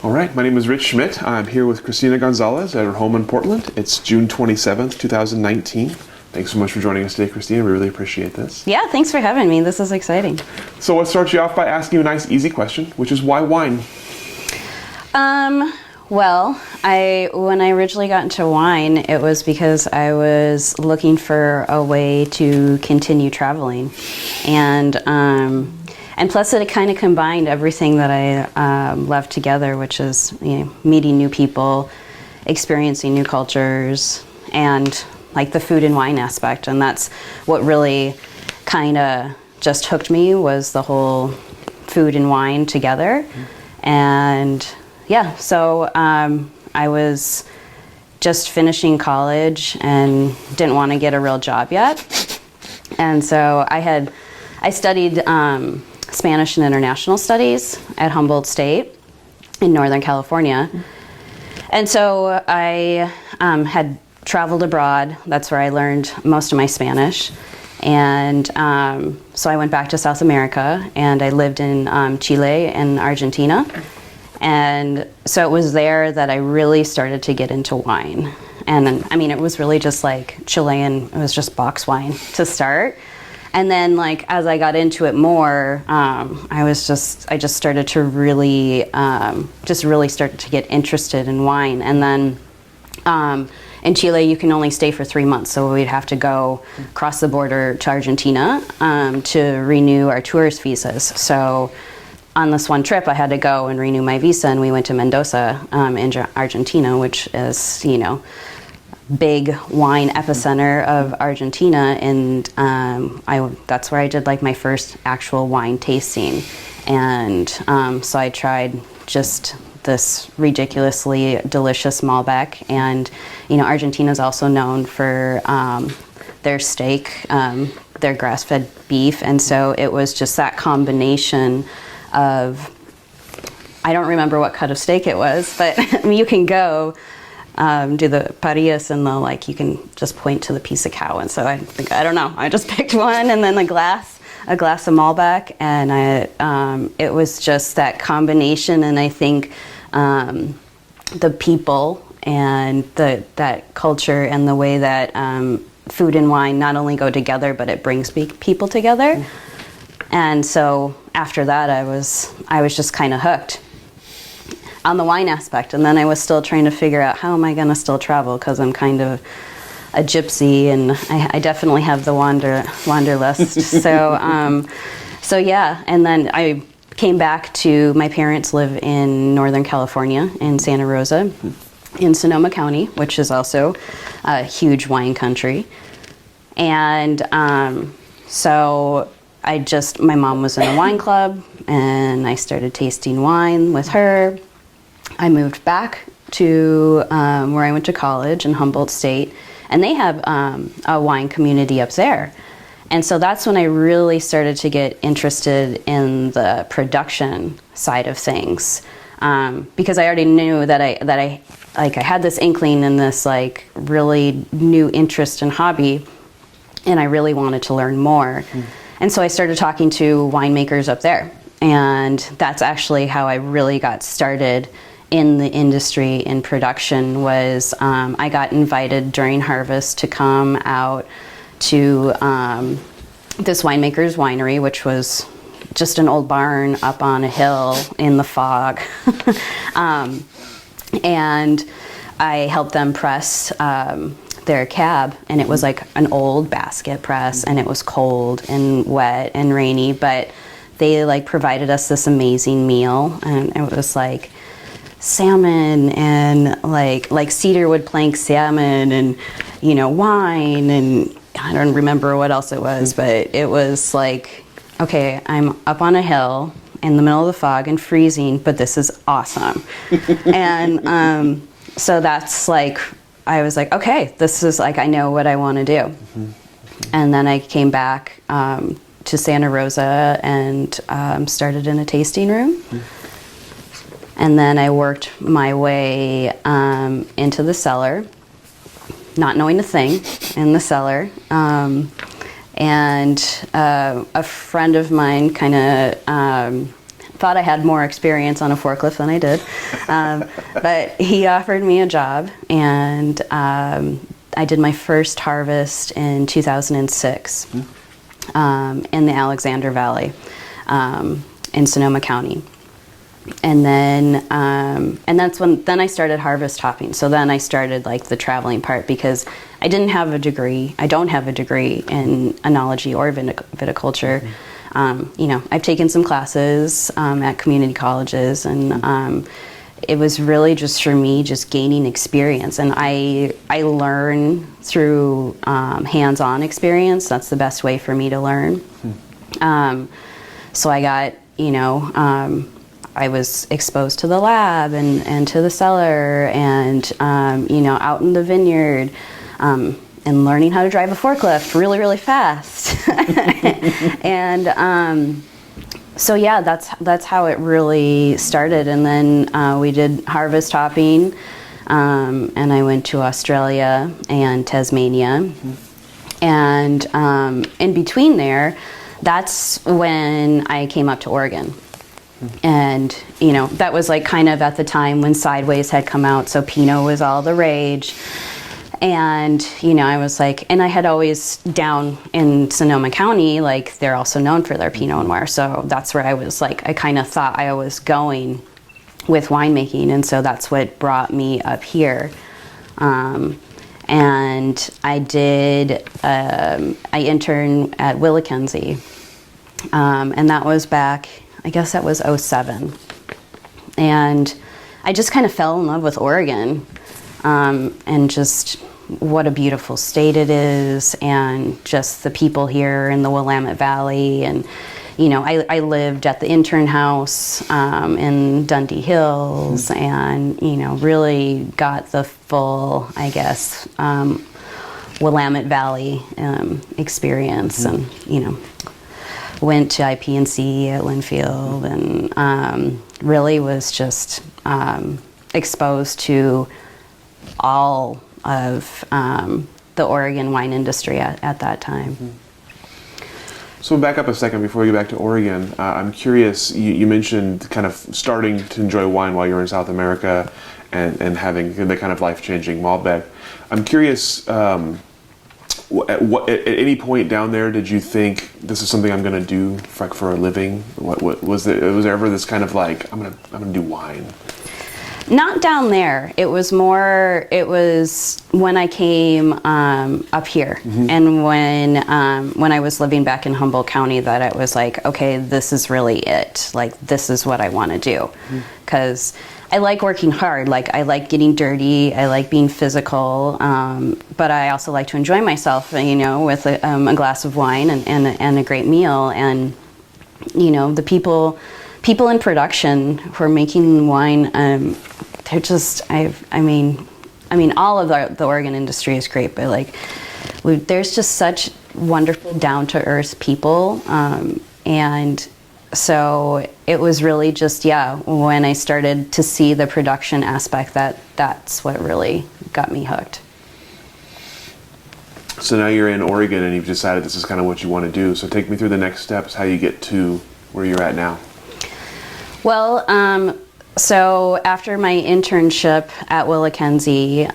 All right, my name is Rich Schmidt. I'm here with Cristina Gonzales at her home in Portland. It's June 27th, 2019. Thanks so much for joining us today, Cristina. We really appreciate this. Yeah, thanks for having me. This is exciting. So let's start you off by asking you a nice, easy question, which is why wine? Well, when I originally got into wine, it was because I was looking for a way to continue traveling, and plus it kind of combined everything that I love together, which is meeting new people, experiencing new cultures, and like the food and wine aspect. And that's what really kind of just hooked me, was the whole food and wine together. And yeah, so I was just finishing college and didn't want to get a real job yet. And so I studied Spanish and International Studies at Humboldt State in Northern California. And so I had traveled abroad. That's where I learned most of my Spanish. And so I went back to South America, and I lived in Chile and Argentina. And so it was there that I really started to get into wine. And I mean, it was really just like Chilean, it was just box wine to start. And then like, as I got into it more, I just started to really started to get interested in wine. And then in Chile, you can only stay for 3 months. So we'd have to go across the border to Argentina to renew our tourist visas. So on this one trip, I had to go and renew my visa, and we went to Mendoza in Argentina, which is, big wine epicenter of Argentina. And that's where I did like my first actual wine tasting. And so I tried just this ridiculously delicious Malbec. And, Argentina is also known for their steak, their grass-fed beef. And so it was just that combination of, I don't remember what cut of steak it was, but I mean, you can go do the parillas, and you can just point to the piece of cow. And so I just picked one, and then a glass of Malbec, and it was just that combination. And I think the people and that culture and the way that food and wine not only go together, but it brings people together. And so after that, I was just kind of hooked on the wine aspect. And then I was still trying to figure out, how am I going to still travel? Because I'm kind of a gypsy, and I definitely have the wanderlust. So yeah. And then I came back to, my parents live in Northern California in Santa Rosa in Sonoma County, which is also a huge wine country. And so my mom was in a wine club, and I started tasting wine with her. I moved back to where I went to college in Humboldt State, and they have a wine community up there. And so that's when I really started to get interested in the production side of things, because I already knew that I had this inkling and this really new interest and hobby, and I really wanted to learn more. And so I started talking to winemakers up there. And that's actually how I really got started in the industry in production. Was I got invited during harvest to come out to this winemaker's winery, which was just an old barn up on a hill in the fog. And I helped them press their cab, and it was like an old basket press, and it was cold and wet and rainy, but they provided us this amazing meal, and it was salmon and like cedarwood plank salmon, and wine, and I don't remember what else it was, but it was okay, I'm up on a hill in the middle of the fog and freezing, but this is awesome. And so that's I was okay, this is I know what I want to do. And then I came back to Santa Rosa and started in a tasting room. And then I worked my way into the cellar, not knowing a thing in the cellar. And a friend of mine kind of thought I had more experience on a forklift than I did. But he offered me a job, and I did my first harvest in 2006 in the Alexander Valley in Sonoma County. And then then I started harvest hopping. So then I started like the traveling part, because I don't have a degree in enology or viticulture. I've taken some classes at community colleges, and it was really just for me, just gaining experience. And I learn through hands-on experience. That's the best way for me to learn. So I got, I was exposed to the lab and to the cellar, and out in the vineyard, and learning how to drive a forklift really, really fast. And so yeah, that's how it really started. And then we did harvest hopping, and I went to Australia and Tasmania, and in between there, that's when I came up to Oregon. And that was like kind of at the time when Sideways had come out, so Pinot was all the rage. And I was like, and I had always down in Sonoma County, like they're also known for their Pinot Noir, so that's where I was like, I kind of thought I was going with winemaking, and so that's what brought me up here. And I did, I interned at Willackenzie, and that was back, I guess that was 2007. And I just kind of fell in love with Oregon, and just what a beautiful state it is, and just the people here in the Willamette Valley. And I lived at the intern house in Dundee Hills, and really got the full, I guess, Willamette Valley experience. And went to IP&C at Linfield, and really was just exposed to all of the Oregon wine industry at that time. So back up a second before we get back to Oregon. I'm curious, you mentioned kind of starting to enjoy wine while you were in South America, and having the kind of life-changing Malbec. I'm curious, at any point down there, did you think this is something I'm going to do for a living? What was there ever this kind of like, I'm gonna do wine? Not down there. It was when I came up here, and when I was living back in Humboldt County, that it was like, okay, this is really it. Like, this is what I want to do, because I like working hard. Like, I like getting dirty. I like being physical, but I also like to enjoy myself, with a glass of wine and a great meal. And the people in production who are making wine, they're just, I mean, all of the Oregon industry is great, but like, there's just such wonderful, down-to-earth people, and so it was really just, when I started to see the production aspect, that's what really got me hooked. So now you're in Oregon, and you've decided this is kind of what you want to do. So take me through the next steps, how you get to where you're at now. Well, so after my internship at Willackenzie,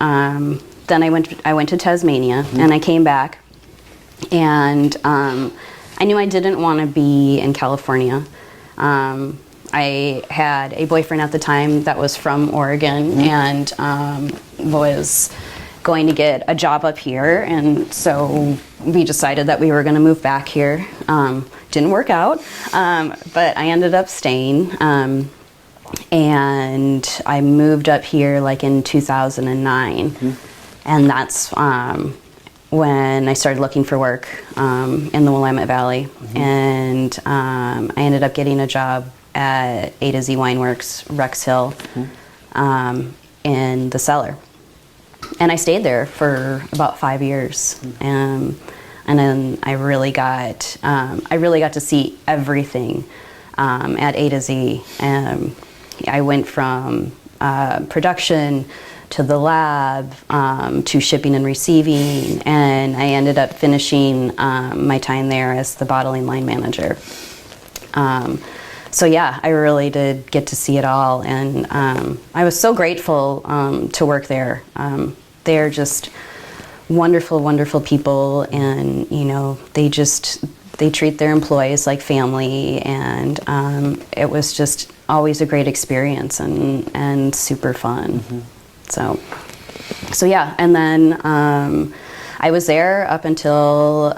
then I went to Tasmania, and I came back, and I knew I didn't want to be in California. I had a boyfriend at the time that was from Oregon, and was going to get a job up here, and so we decided that we were going to move back here. Didn't work out, but I ended up staying, and I moved up here like in 2009, and that's when I started looking for work in the Willamette Valley, and I ended up getting a job at A to Z Wineworks, Rex Hill, in the cellar. And I stayed there for about 5 years, and then I really got to see everything at A to Z. I went from production to the lab, to shipping and receiving, and I ended up finishing my time there as the bottling line manager. So yeah, I really did get to see it all, and I was so grateful to work there. They're just wonderful, wonderful people, and they treat their employees like family, and it was just always a great experience and super fun. So yeah, and then I was there up until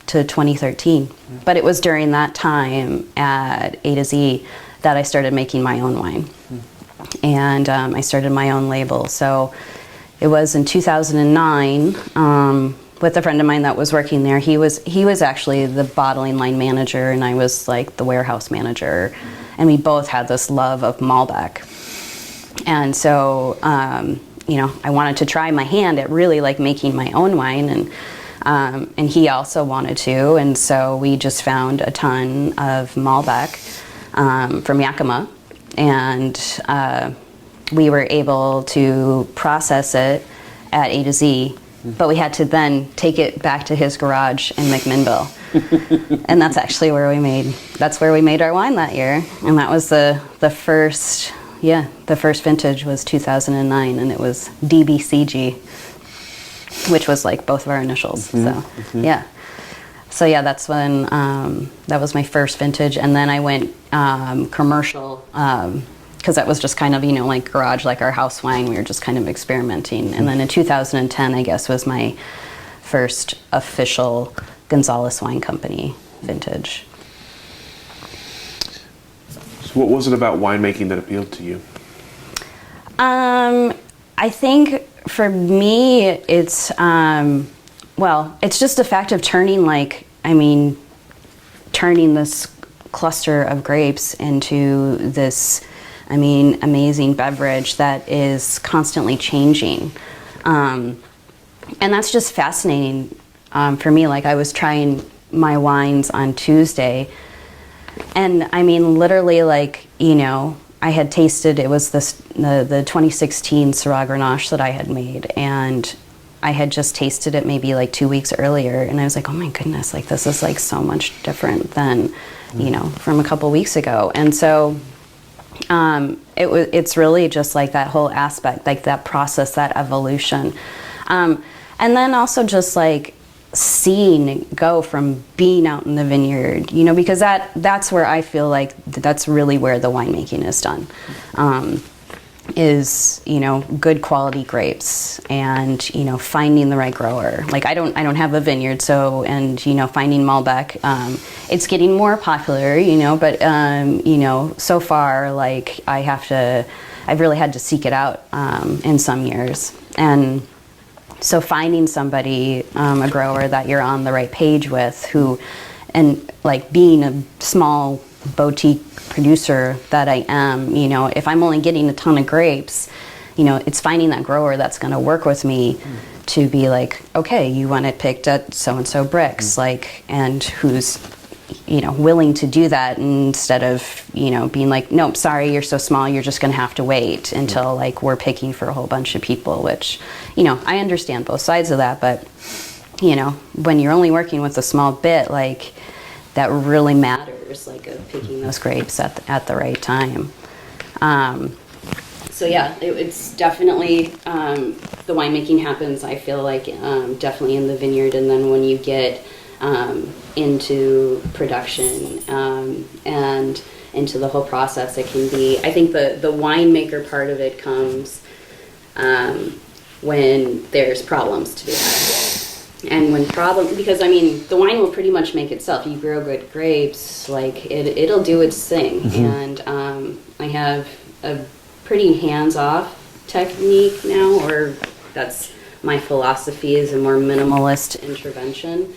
to 2013, but it was during that time at A to Z that I started making my own wine, and I started my own label. So it was in 2009 with a friend of mine that was working there. He was actually the bottling line manager, and I was like the warehouse manager, and we both had this love of Malbec. And so I wanted to try my hand at really like making my own wine, and he also wanted to, and so we just found a ton of Malbec from Yakima, and we were able to process it at A to Z, but we had to then take it back to his garage in McMinnville. And that's actually where we made our wine that year. And that was the first vintage was 2009, and it was DBCG, which was like both of our initials. So yeah, that's when that was my first vintage, and then I went commercial, because that was just kind of, like garage, like our house wine. We were just kind of experimenting. And then in 2010, I guess, was my first official Gonzales Wine Company vintage. So what was it about winemaking that appealed to you? I think for me, it's, it's just the fact of turning this cluster of grapes into this, amazing beverage that is constantly changing. And that's just fascinating for me. Like, I was trying my wines on Tuesday, and literally, I had tasted, it was the 2016 Syrah Grenache that I had made, and I had just tasted it maybe like 2 weeks earlier, and I was like, oh my goodness, like this is like so much different than, from a couple weeks ago. And so it's really just like that whole aspect, like that process, that evolution. And then also just like seeing it go from being out in the vineyard, because that's where I feel like that's really where the winemaking is done, is, good quality grapes, and, finding the right grower. Like, I don't have a vineyard, so, and, finding Malbec, it's getting more popular, but, so far, like, I've really had to seek it out, in some years. And so finding somebody, a grower that you're on the right page with, who, and like being a small boutique producer that I am, if I'm only getting a ton of grapes, it's finding that grower that's going to work with me to be like, okay, you want it picked at so-and-so bricks, like, and who's, willing to do that, instead of, being like, nope, sorry, you're so small, you're just going to have to wait until like we're picking for a whole bunch of people, which, I understand both sides of that, but, when you're only working with a small bit, like, that really matters, like, of picking those grapes at the right time. So yeah, it's definitely, the winemaking happens, I feel like, definitely in the vineyard, and then when you get into production and into the whole process, it can be, I think the winemaker part of it comes when there's problems to be had. And when because the wine will pretty much make itself. You grow good grapes, like it'll do its thing. And I have a pretty hands-off technique now, or that's my philosophy, is a more minimalist intervention.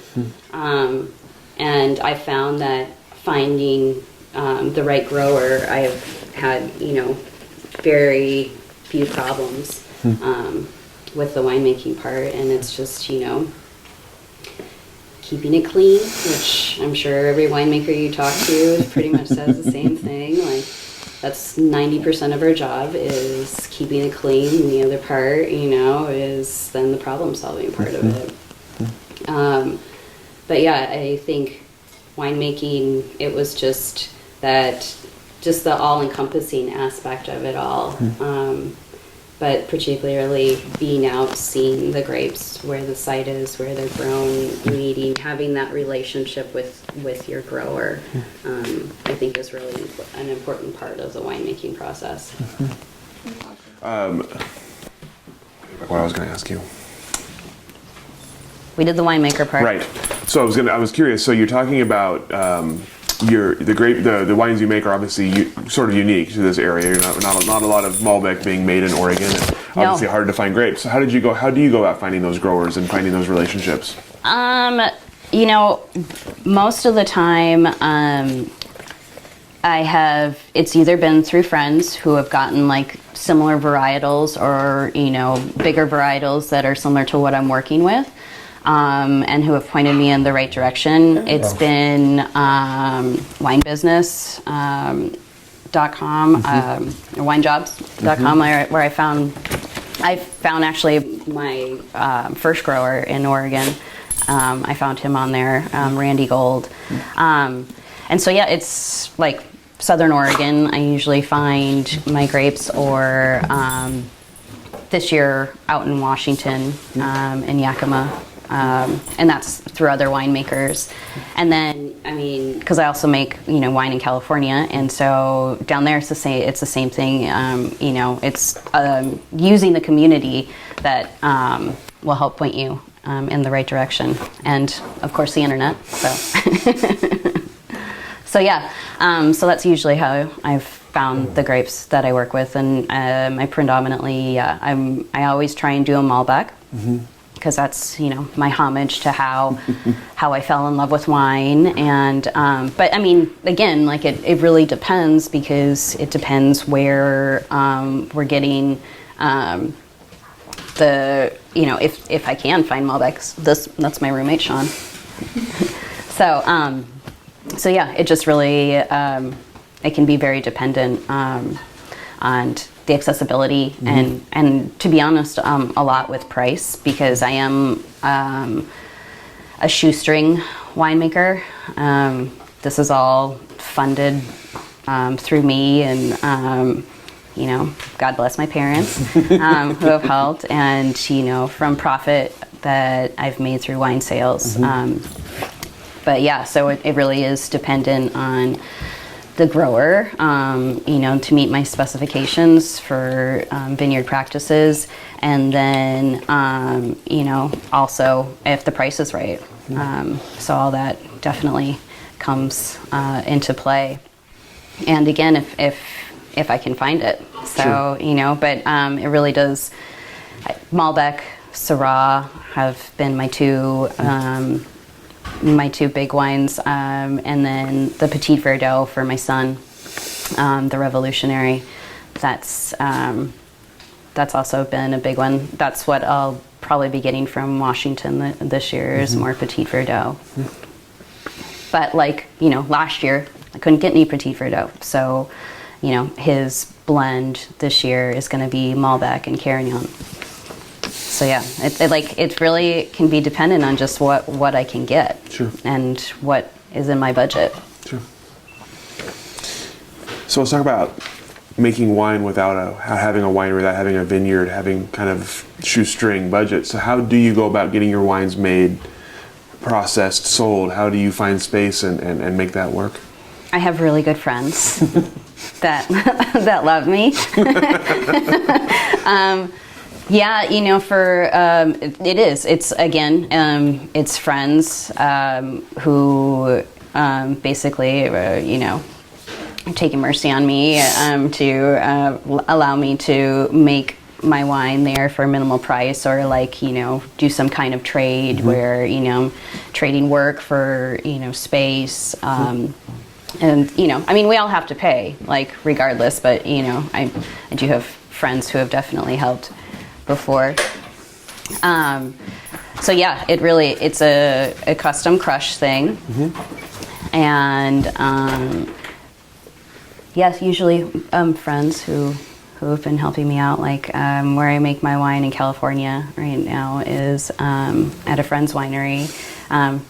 And I found that finding the right grower, I have had, very few problems with the winemaking part, and it's just, keeping it clean, which I'm sure every winemaker you talk to pretty much says the same thing. Like, that's 90% of our job is keeping it clean, and the other part, is then the problem-solving part of it. But yeah, I think winemaking, it was just that just the all-encompassing aspect of it all. But particularly being out, seeing the grapes, where the site is, where they're grown, meeting, having that relationship with your grower, I think is really an important part of the winemaking process. What I was going to ask you. We did the winemaker part. Right. So I was curious. So you're talking about the wines you make are obviously sort of unique to this area. You're not a lot of Malbec being made in Oregon. And obviously hard to find grapes. So how do you go about finding those growers and finding those relationships? Most of the time, it's either been through friends who have gotten like similar varietals or, bigger varietals that are similar to what I'm working with. And who have pointed me in the right direction. It's been winebusiness.com, winejobs.com, where I found actually my first grower in Oregon. I found him on there, Randy Gold. And so, it's like Southern Oregon. I usually find my grapes, or this year out in Washington, in Yakima. And that's through other winemakers. And then, because I also make, wine in California, and so down there it's the same thing. It's using the community that will help point you in the right direction, and of course the internet. So so that's usually how I've found the grapes that I work with, and I predominantly I always try and do a Malbec. Because that's my homage to how I fell in love with wine. And but again, like it really depends, because it depends where we're getting if I can find Malbecs. That's my roommate Sean. So it just really it can be very dependent on the accessibility, and to be honest, a lot with price, because I am a shoestring winemaker. This is all funded through me, and God bless my parents who have helped, and from profit that I've made through wine sales. So it really is dependent on the grower, to meet my specifications for vineyard practices, and then, also if the price is right. So all that definitely comes into play. And again, if I can find it. So, but it really does. Malbec, Syrah have been my two big wines, and then the Petit Verdot for my son, the Revolutionary. That's also been a big one. That's what I'll probably be getting from Washington this year, is more Petit Verdot. But last year I couldn't get any Petit Verdot, so his blend this year is going to be Malbec and Carignan. So it really can be dependent on just what I can get, and what is in my budget. Sure. So let's talk about making wine without having a winery, without having a vineyard, having kind of shoestring budget. So how do you go about getting your wines made, processed, sold? How do you find space and make that work? I have really good friends that love me. It's friends who basically, taking mercy on me to allow me to make my wine there for a minimal price, or do some kind of trade where, trading work for, space. And, we all have to pay, regardless, but, I do have friends who have definitely helped before. It's a custom crush thing. And usually friends who have been helping me out, where I make my wine in California right now is at a friend's winery,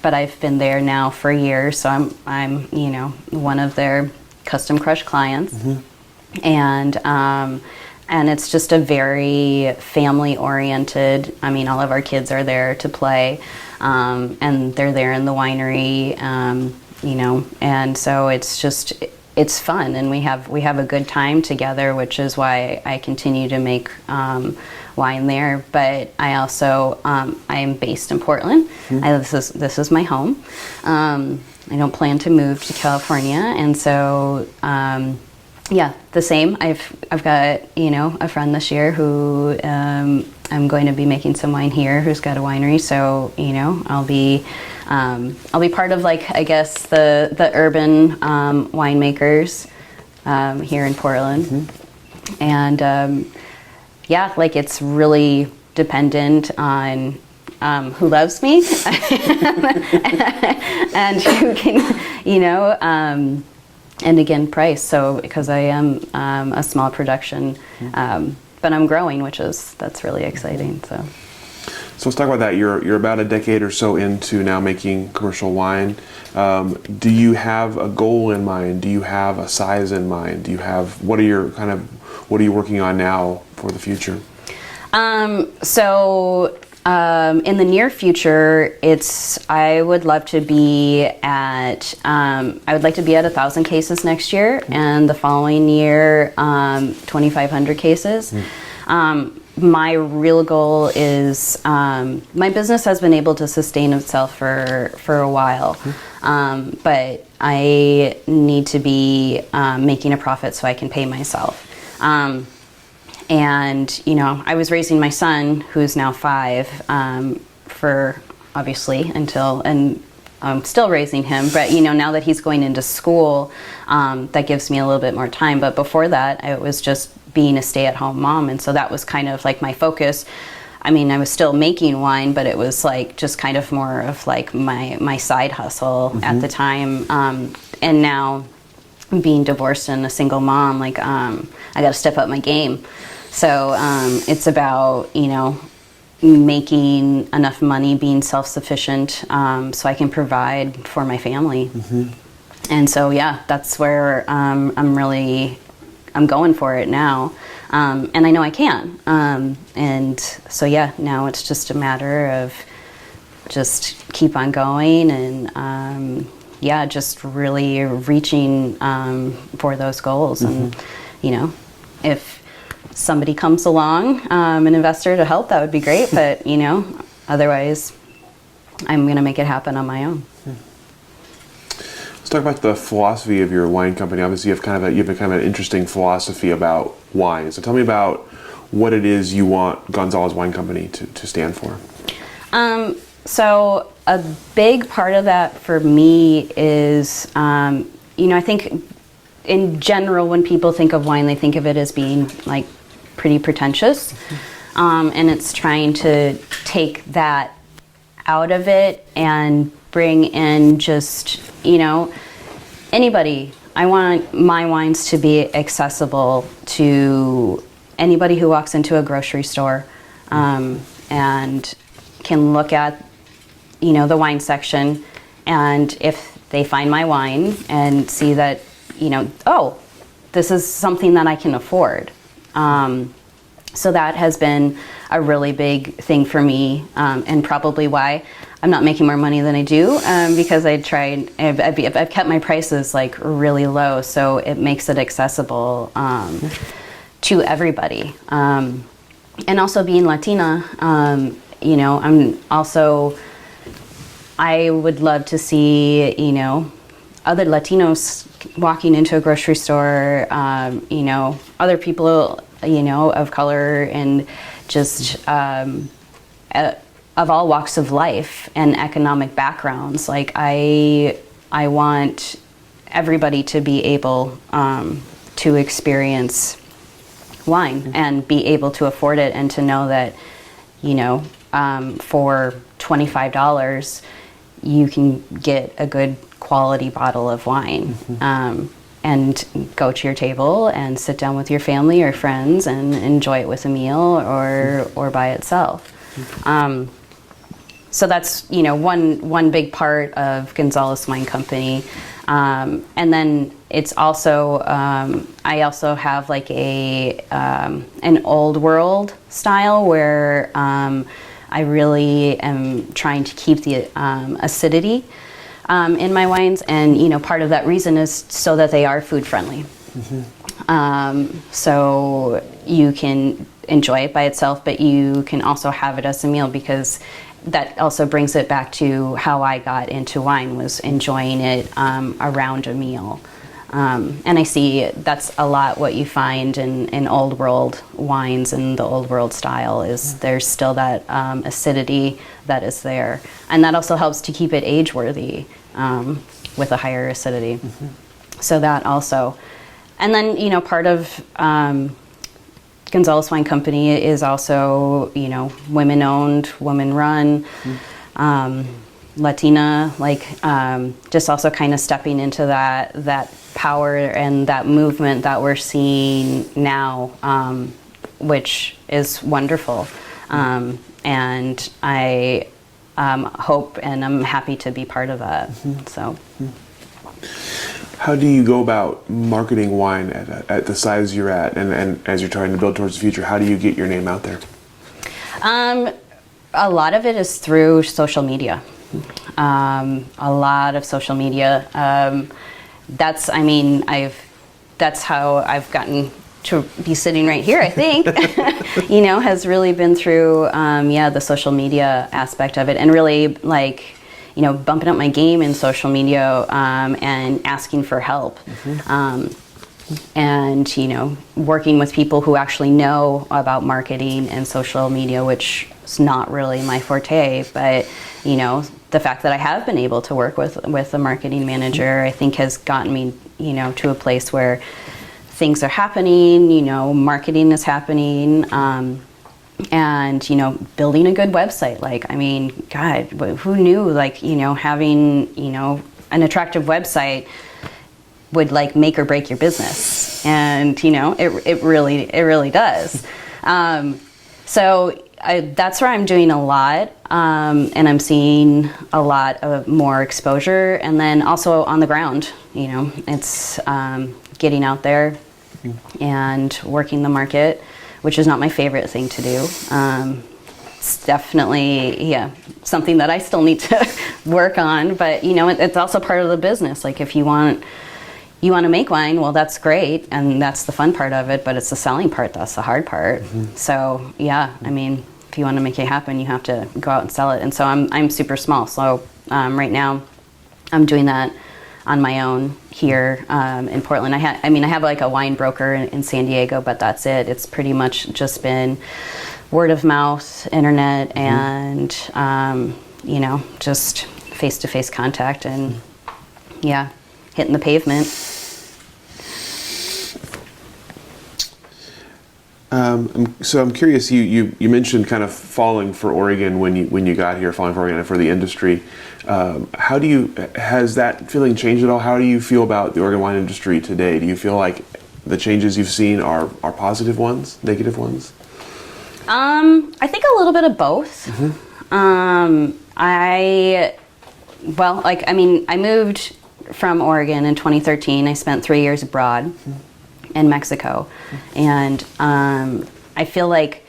but I've been there now for years, so I'm one of their custom crush clients, and it's just a very family oriented. I mean, all of our kids are there to play, and they're there in the winery, and so it's fun, and we have a good time together, which is why I continue to make wine there. But I also I am based in Portland. This is my home. I don't plan to move to California, and so the same. I've got a friend this year who I'm going to be making some wine here, who's got a winery. So I'll be part of, like, I guess the urban winemakers here in Portland, and like, it's really dependent on who loves me and who can and again, price. So because I am a small production, but I'm growing, that's really exciting. So let's talk about that. You're about a decade or so into now making commercial wine. Do you have a goal in mind? Do you have a size in mind? What are you working on now for the future? In the near future, I would love to be at, I would like to be at 1,000 cases next year, and the following year, 2,500 cases. My real goal is, my business has been able to sustain itself for a while, but I need to be making a profit so I can pay myself. And I was raising my son, who's now 5, for obviously and I'm still raising him, but now that he's going into school, that gives me a little bit more time. But before that, it was just being a stay-at-home mom, and so that was kind of like my focus. I mean, I was still making wine, but it was like just kind of more of like my side hustle at the time. And now, being divorced and a single mom, like I got to step up my game. So it's about, making enough money, being self-sufficient, so I can provide for my family. And so, that's where I'm going for it now. And I know I can. And so, now it's just a matter of just keep on going and, just really reaching for those goals. And, if somebody comes along, an investor to help, that would be great. But otherwise, I'm going to make it happen on my own. Let's talk about the philosophy of your wine company. Obviously, you have kind of an interesting philosophy about wine. So tell me about what it is you want Gonzales Wine Company to stand for. So a big part of that for me is, I think in general, when people think of wine, they think of it as being like pretty pretentious. And it's trying to take that out of it and bring in just, anybody. I want my wines to be accessible to anybody who walks into a grocery store, and can look at, the wine section, and if they find my wine and see that, oh, this is something that I can afford. So that has been a really big thing for me, and probably why I'm not making more money than I do, because I've kept my prices like really low, so it makes it accessible to everybody. And also being Latina, I would love to see, other Latinos walking into a grocery store, other people, of color, and just of all walks of life and economic backgrounds. Like I want everybody to be able to experience wine and be able to afford it, and to know that, for $25, you can get a good quality bottle of wine, and go to your table and sit down with your family or friends and enjoy it with a meal or by itself. So that's, one big part of Gonzales Wine Company. And then it's also, I also have like an old world style where I really am trying to keep the acidity in my wines, and part of that reason is so that they are food friendly. So you can enjoy it by itself, but you can also have it as a meal, because that also brings it back to how I got into wine, was enjoying it around a meal. And I see that's a lot what you find in old world wines, and the old world style is there's still that acidity that is there. And that also helps to keep it age worthy with a higher acidity. So that also. And then, part of Gonzales Wine Company is also, women owned, women run, Latina, just also kind of stepping into that power and that movement that we're seeing now, which is wonderful. And I hope and I'm happy to be part of that. So. How do you go about marketing wine at the size you're at, and as you're trying to build towards the future? How do you get your name out there? A lot of it is through social media. A lot of social media. That's how I've gotten to be sitting right here, I think. Has really been through, the social media aspect of it, and really bumping up my game in social media and asking for help. And, working with people who actually know about marketing and social media, which is not really my forte, but, the fact that I have been able to work with a marketing manager, I think has gotten me, to a place where things are happening, marketing is happening, and building a good website. God, who knew having an attractive website would make or break your business, and it really does. So that's where I'm doing a lot, and I'm seeing a lot of more exposure, and then also on the ground, it's getting out there and working the market, which is not my favorite thing to do. It's definitely, something that I still need to work on, but it's also part of the business. If you want to make wine, well, that's great, and that's the fun part of it, but it's the selling part that's the hard part. So if you want to make it happen, you have to go out and sell it. And so I'm super small, so right now I'm doing that on my own here in Portland. I have a wine broker in San Diego, but that's it. It's pretty much just been word of mouth, internet, and just face-to-face contact, and hitting the pavement. So I'm curious. You mentioned kind of falling for Oregon when you got here, falling for Oregon and for the industry. Has that feeling changed at all? How do you feel about the Oregon wine industry today? Do you feel like the changes you've seen are positive ones, negative ones? I think a little bit of both. I moved from Oregon in 2013. I spent 3 years abroad in Mexico, and I feel like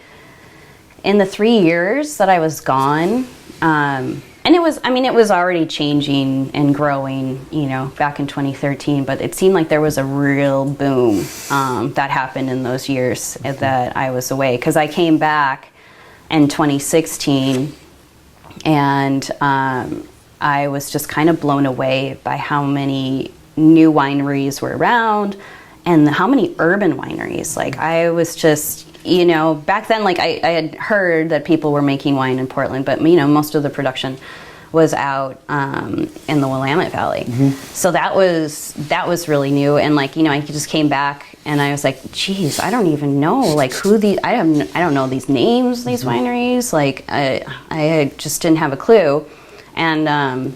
in the 3 years that I was gone, and it was already changing and growing, back in 2013, but it seemed like there was a real boom that happened in those years that I was away, because I came back in 2016, and I was just kind of blown away by how many new wineries were around, and how many urban wineries. I was just, back then, I had heard that people were making wine in Portland, but, most of the production was out in the Willamette Valley. So that was really new. And, I just came back and I was like, geez, I don't even know, who I don't know these names, these wineries. I just didn't have a clue. And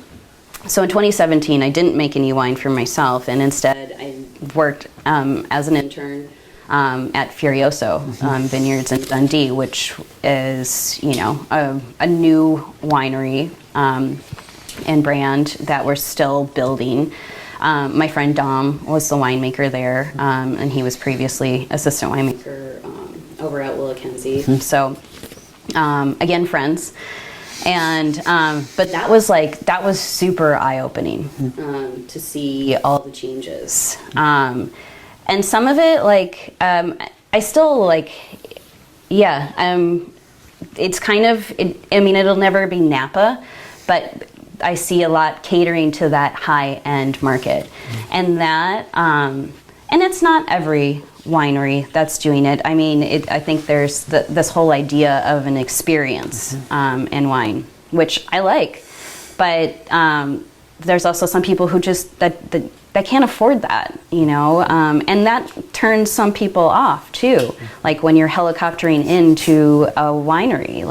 so in 2017, I didn't make any wine for myself, and instead I worked as an intern at Furioso Vineyards in Dundee, which is, a new winery and brand that we're still building. My friend Dom was the winemaker there, and he was previously assistant winemaker over at Willackenzie. So, again, friends. And but that was super eye-opening to see all the changes. And some of it, I still it's kind of, it'll never be Napa, but I see a lot catering to that high-end market. And that, and it's not every winery that's doing it. I mean, I think there's this whole idea of an experience in wine, which I like. But there's also some people who just, that can't afford that, and that turns some people off too. Like when you're helicoptering into a winery,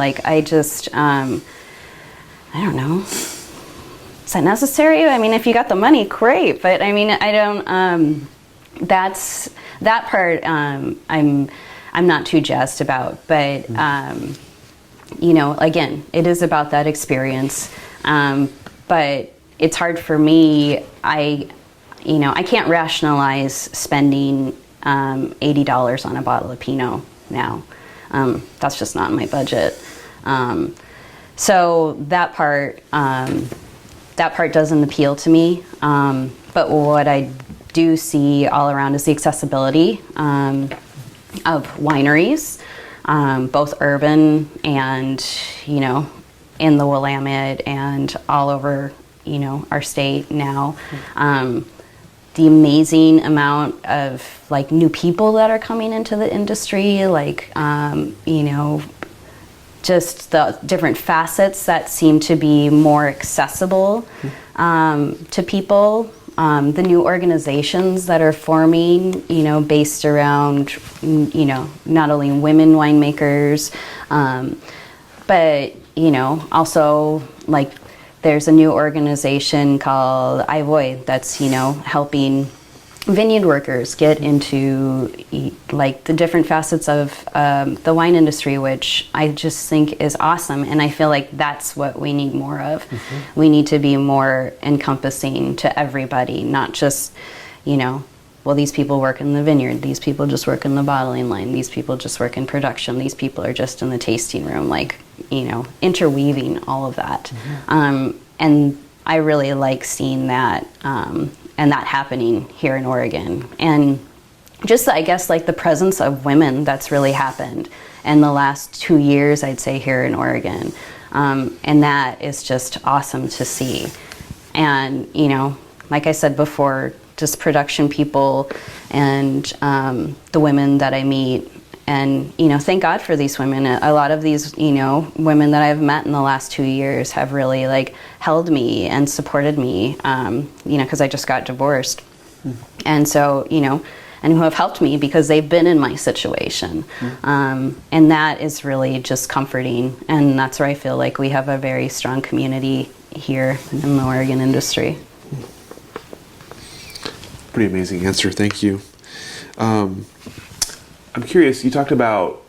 I don't know. Is that necessary? I mean, if you got the money, great. But I mean, I don't. That's that part. I'm not too jazzed about. But again, it is about that experience. But it's hard for me. I can't rationalize spending $80 on a bottle of Pinot now. That's just not in my budget. So that part doesn't appeal to me. But what I do see all around is the accessibility of wineries, both urban and, in the Willamette and all over, our state now. The amazing amount of new people that are coming into the industry, just the different facets that seem to be more accessible to people. The new organizations that are forming, based around, not only women winemakers, but, also there's a new organization called IVOY that's, helping vineyard workers get into the different facets of the wine industry, which I just think is awesome. And I feel like that's what we need more of. We need to be more encompassing to everybody, not just, well, these people work in the vineyard, these people just work in the bottling line, these people just work in production, these people are just in the tasting room, interweaving all of that. And I really like seeing that, and that happening here in Oregon. And just, I guess, the presence of women that's really happened in the last 2 years, I'd say, here in Oregon. And that is just awesome to see. And, like I said before, just production people and the women that I meet. And, thank God for these women. A lot of these, women that I've met in the last 2 years have really, held me and supported me, because I just got divorced. And so, and who have helped me because they've been in my situation. And that is really just comforting. And that's where I feel like we have a very strong community here in the Oregon industry. Pretty amazing answer. Thank you. I'm curious, you talked about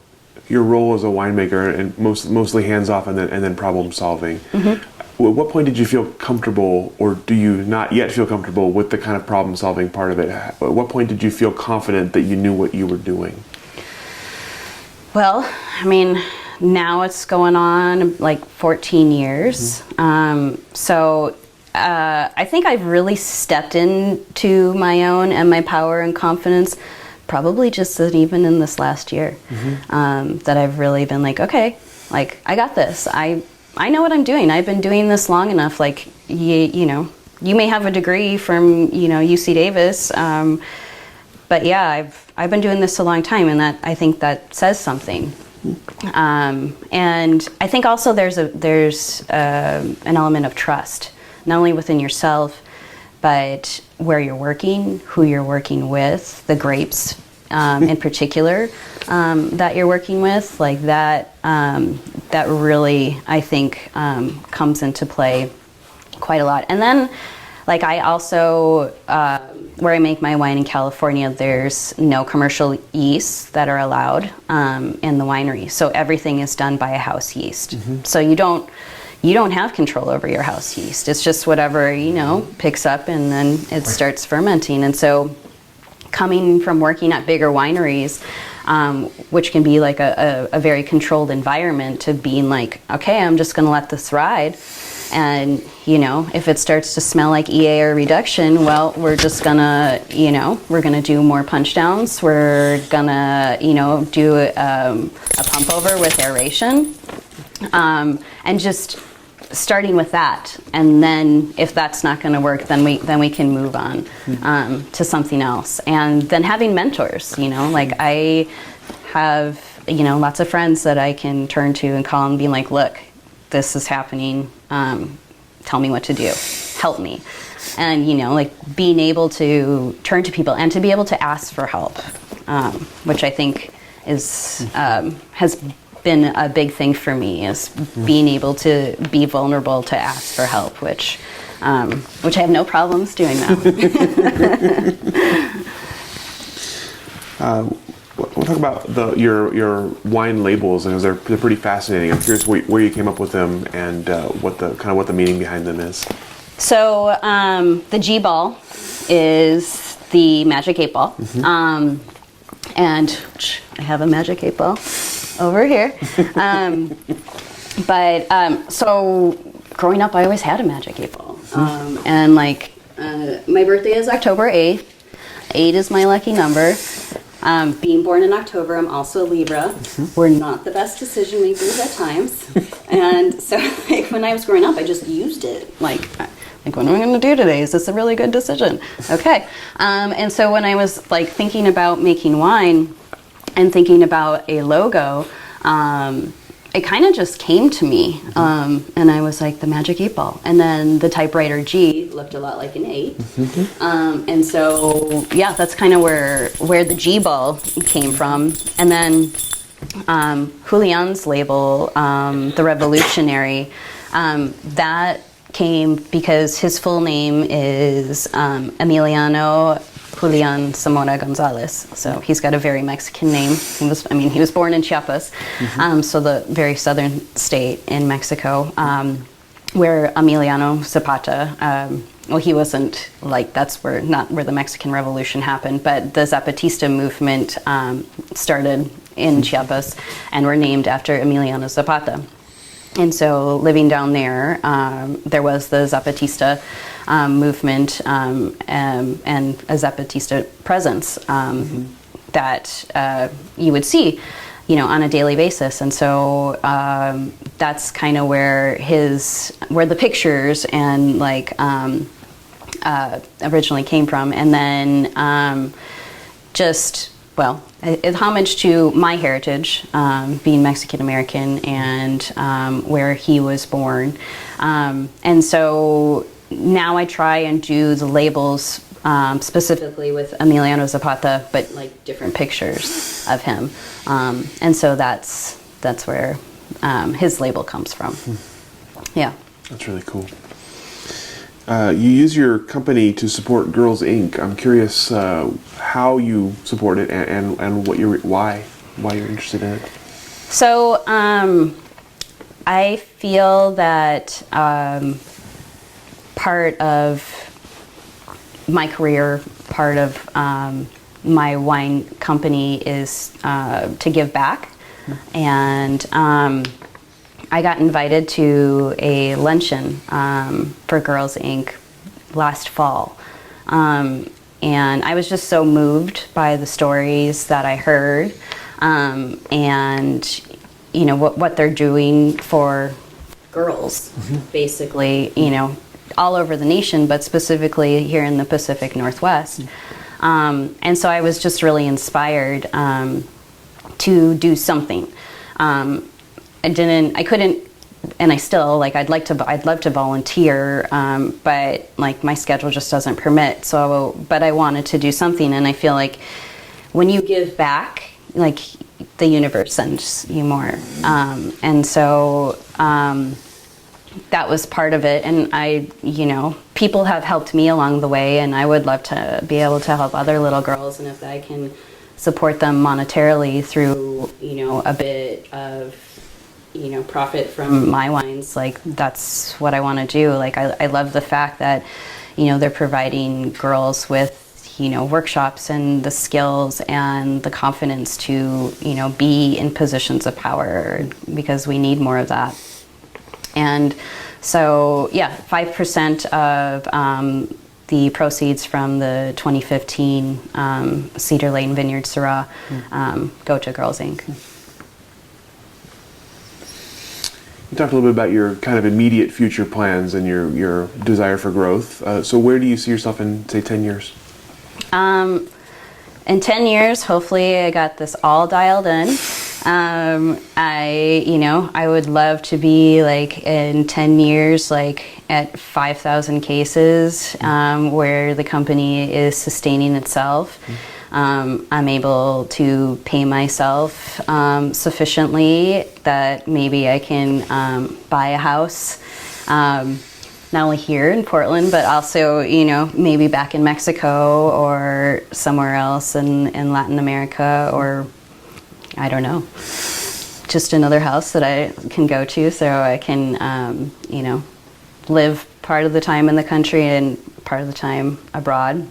your role as a winemaker and mostly hands-off and then problem solving. At what point did you feel comfortable, or do you not yet feel comfortable with the kind of problem solving part of it? At what point did you feel confident that you knew what you were doing? Well, I mean, now it's going on 14 years. So I think I've really stepped into my own and my power and confidence probably just even in this last year, that I've really been okay, I got this. I know what I'm doing. I've been doing this long enough. You may have a degree from, UC Davis, but yeah, I've been doing this a long time, and I think that says something. And I think also there's an element of trust, not only within yourself, but where you're working, who you're working with, the grapes in particular that you're working with, that really, I think, comes into play quite a lot. And then, I also, where I make my wine in California, there's no commercial yeasts that are allowed in the winery. So everything is done by a house yeast. So you don't you don't have control over your house yeast. It's just whatever, picks up and then it starts fermenting. And so coming from working at bigger wineries, which can be like a very controlled environment, to being like, okay, I'm just going to let this ride. And, if it starts to smell like EA or reduction, well, we're just gonna, we're gonna do more punch downs. We're gonna, do a pump over with aeration. And just starting with that. And then if that's not gonna work, then we can move on to something else. And then having mentors, like I have, lots of friends that I can turn to and call and be like, look, this is happening. Tell me what to do. Help me. And, like being able to turn to people and to be able to ask for help, which I think is has been a big thing for me, is being able to be vulnerable to ask for help, which I have no problems doing now. We'll talk about your wine labels, because they're pretty fascinating. I'm curious where you came up with them and what the meaning behind them is. So the G ball is the magic 8 ball, and I have a magic 8 ball over here. So growing up, I always had a magic 8 ball, and my birthday is October 8th. 8 is my lucky number. Being born in October, I'm also a Libra. We're not the best decision makers at times. And so when I was growing up, I just used it. Like, what am I going to do today? Is this a really good decision? Okay. And so when I was thinking about making wine and thinking about a logo, it kind of just came to me. And I was like, the magic 8 ball. And then the typewriter G looked a lot like an 8. And so, yeah, that's kind of where the G ball came from. And then Julian's label, the Revolutionary, that came because his full name is Emiliano Julian Zamora Gonzales. So he's got a very Mexican name. He was born in Chiapas, so the very southern state in Mexico, where Emiliano Zapata, he wasn't that's not where the Mexican Revolution happened, but the Zapatista movement started in Chiapas and were named after Emiliano Zapata. And so living down there, there was the Zapatista movement and a Zapatista presence that you would see, on a daily basis. And so that's kind of where the pictures and originally came from. And then it's homage to my heritage, being Mexican American, and where he was born. And so now I try and do the labels specifically with Emiliano Zapata, but different pictures of him. And so that's where his label comes from. Yeah. That's really cool. You use your company to support Girls Inc. I'm curious how you support it and why you're interested in it. So I feel that part of my career, part of my wine company is to give back. And I got invited to a luncheon for Girls Inc. last fall. And I was just so moved by the stories that I heard, and what they're doing for girls, basically, all over the nation, but specifically here in the Pacific Northwest. And so I was just really inspired to do something. I couldn't, and I still, I'd love to volunteer, but my schedule just doesn't permit. But I wanted to do something, and I feel like when you give back, the universe sends you more. And so that was part of it. And people have helped me along the way, and I would love to be able to help other little girls. And if I can support them monetarily through, a bit of profit from my wines, like that's what I want to do. Like I love the fact that, they're providing girls with, workshops and the skills and the confidence to, be in positions of power, because we need more of that. And so, 5% of the proceeds from the 2015 Cedar Lane Vineyard Syrah go to Girls Inc. You talked a little bit about your kind of immediate future plans and your desire for growth. So where do you see yourself in, say, 10 years? In 10 years, hopefully I got this all dialed in. I would love to be like in 10 years, like at 5,000 cases, where the company is sustaining itself. I'm able to pay myself sufficiently that maybe I can buy a house, not only here in Portland, but also, maybe back in Mexico or somewhere else in Latin America, or I don't know, just another house that I can go to so I can, live part of the time in the country and part of the time abroad.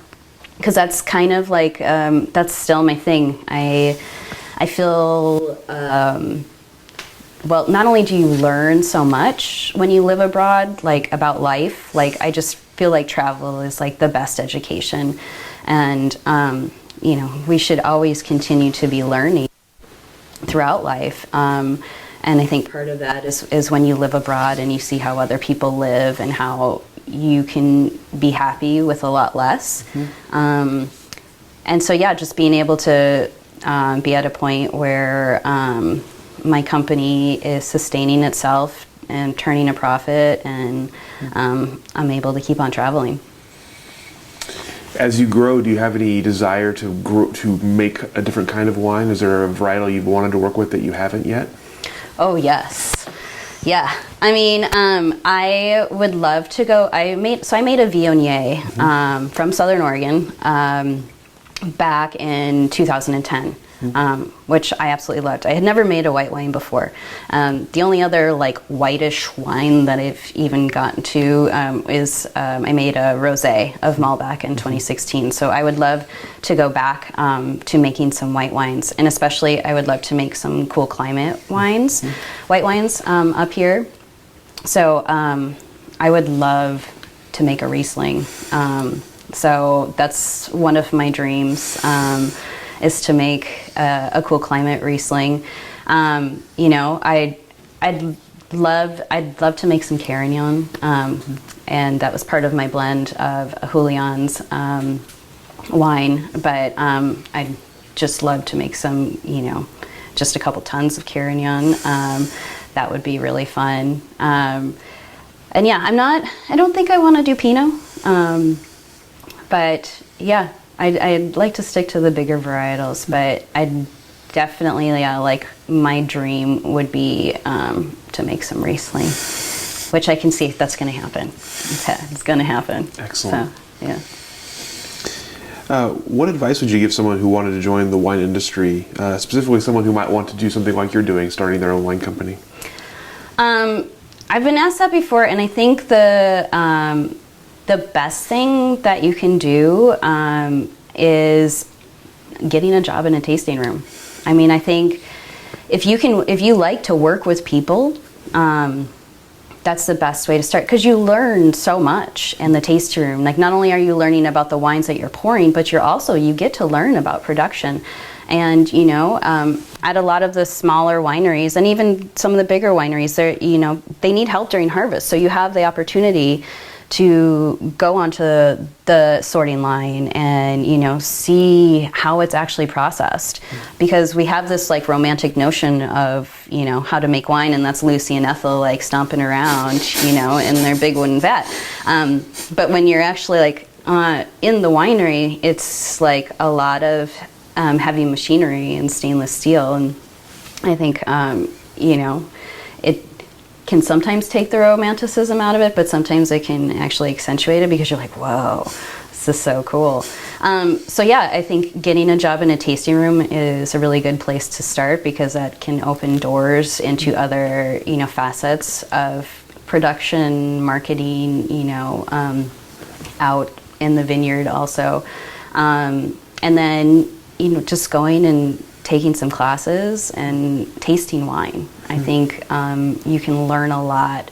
Because that's kind of like, that's still my thing. I feel, well, not only do you learn so much when you live abroad, like about life, like I just feel like travel is like the best education. And, we should always continue to be learning throughout life. And I think part of that is when you live abroad and you see how other people live and how you can be happy with a lot less. And so, just being able to be at a point where my company is sustaining itself and turning a profit, and I'm able to keep on traveling. As you grow, do you have any desire to make a different kind of wine? Is there a varietal you've wanted to work with that you haven't yet? Oh, yes. Yeah. I mean, I would love to go. I made a Viognier from Southern Oregon back in 2010. Which I absolutely loved. I had never made a white wine before. The only other like whitish wine that I've even gotten to is I made a rosé of Malbec in 2016. So I would love to go back to making some white wines, and especially I would love to make some cool climate wines, white wines up here. So I would love to make a Riesling. So that's one of my dreams. Is to make a cool climate Riesling. I'd love to make some Carignan, and that was part of my blend of Julian's wine. But I'd just love to make some, just a couple tons of Carignan. That would be really fun. And I don't think I want to do Pinot, but yeah. I'd like to stick to the bigger varietals, but I'd definitely, like my dream would be to make some Riesling, which I can see that's going to happen. It's going to happen. Excellent. So, yeah. What advice would you give someone who wanted to join the wine industry, specifically someone who might want to do something like you're doing, starting their own wine company? I've been asked that before, and I think the best thing that you can do is getting a job in a tasting room. I mean, I think if you like to work with people, that's the best way to start, because you learn so much in the tasting room. Like, not only are you learning about the wines that you're pouring, but you get to learn about production. And at a lot of the smaller wineries, and even some of the bigger wineries, they need help during harvest. So you have the opportunity to go onto the sorting line and see how it's actually processed, because we have this like romantic notion of how to make wine, and that's Lucy and Ethel like stomping around in their big wooden vat, but when you're actually like in the winery, it's like a lot of heavy machinery and stainless steel, and I think it can sometimes take the romanticism out of it, but sometimes it can actually accentuate it, because you're like, whoa, This is so cool. So yeah, I think getting a job in a tasting room is a really good place to start, because that can open doors into other, facets of production, marketing, out in the vineyard also. And then, just going and taking some classes and tasting wine. I think you can learn a lot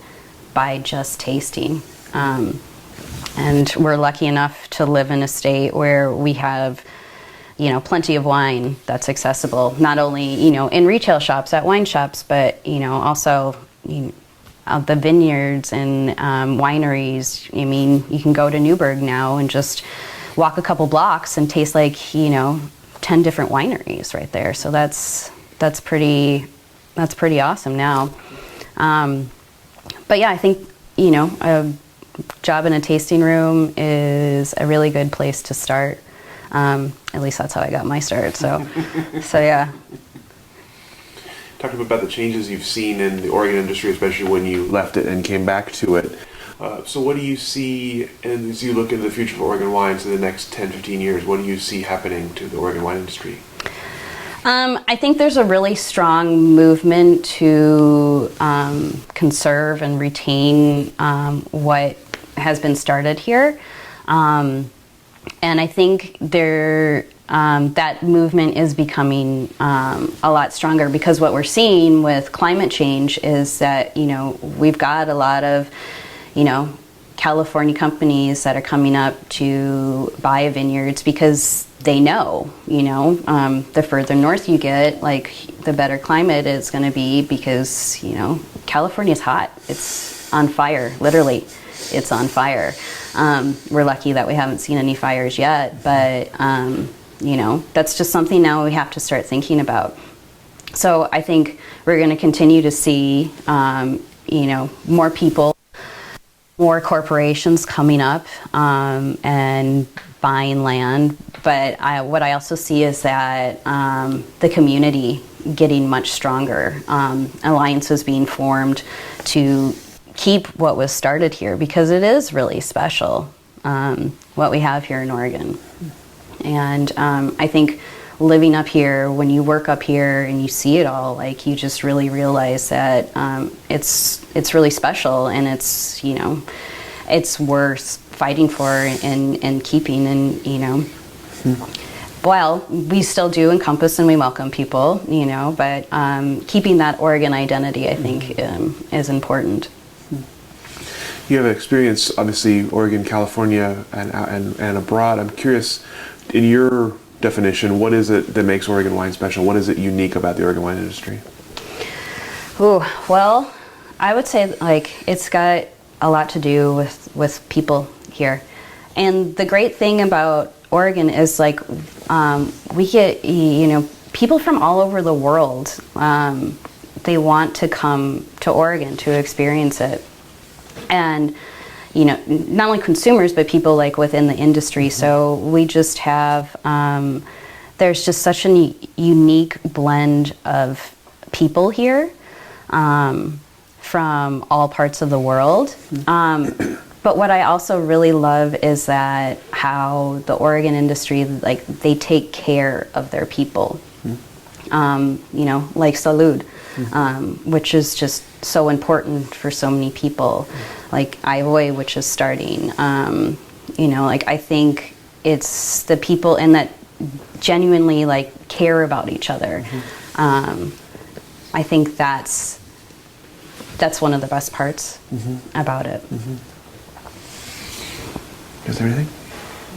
by just tasting. And we're lucky enough to live in a state where we have, plenty of wine that's accessible, not only, in retail shops, at wine shops, but, also, out the vineyards and wineries. I mean, you can go to Newburgh now and just walk a couple blocks and taste 10 different wineries right there. So that's pretty awesome now. But yeah, I think, a job in a tasting room is a really good place to start. At least that's how I got my start. So yeah. Talk a bit about the changes you've seen in the Oregon industry, especially when you left it and came back to it. So what do you see, and as you look into the future of Oregon wines in the next 10, 15 years, what do you see happening to the Oregon wine industry? I think there's a really strong movement to conserve and retain what has been started here. And I think that movement is becoming a lot stronger, because what we're seeing with climate change is that, we've got a lot of, California companies that are coming up to buy vineyards because they know, the further north you get, the better climate is going to be, because, California's hot. It's on fire, literally. It's on fire. We're lucky that we haven't seen any fires yet, but, that's just something now we have to start thinking about. So I think we're going to continue to see, more people, more corporations coming up and buying land. But what I also see is that the community getting much stronger. Alliances being formed to keep what was started here, because it is really special, what we have here in Oregon. And I think living up here, when you work up here and you see it all, you just really realize that it's really special, and it's worth fighting for and keeping. And well, we still do encompass and we welcome people, but keeping that Oregon identity, I think, is important. You have experience, obviously, Oregon, California, and abroad. I'm curious, in your definition, what is it that makes Oregon wine special? What is it unique about the Oregon wine industry? Ooh, well, I would say it's got a lot to do with people here. And the great thing about Oregon is we get, people from all over the world. They want to come to Oregon to experience it. And not only consumers, but people within the industry. So we just have, there's just such a unique blend of people here from all parts of the world. But what I also really love is that how the Oregon industry, they take care of their people. Salud, which is just so important for so many people. Iowa, which is starting. I think it's the people and that genuinely care about each other. I think that's one of the best parts about it. Is there anything?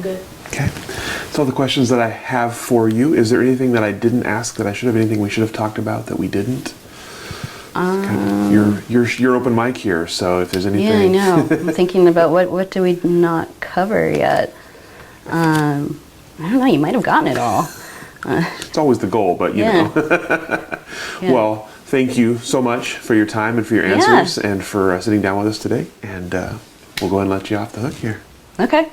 Good. Okay. That's all the questions that I have for you. Is there anything that I didn't ask that I should have? Anything we should have talked about that we didn't? You're open mic here, so if there's anything. Yeah, I know. I'm thinking about what do we not cover yet. I don't know. You might have gotten it all. It's always the goal, but you know. Yeah. Well, thank you so much for your time and for your answers and for sitting down with us today. And we'll go ahead and let you off the hook here. Okay.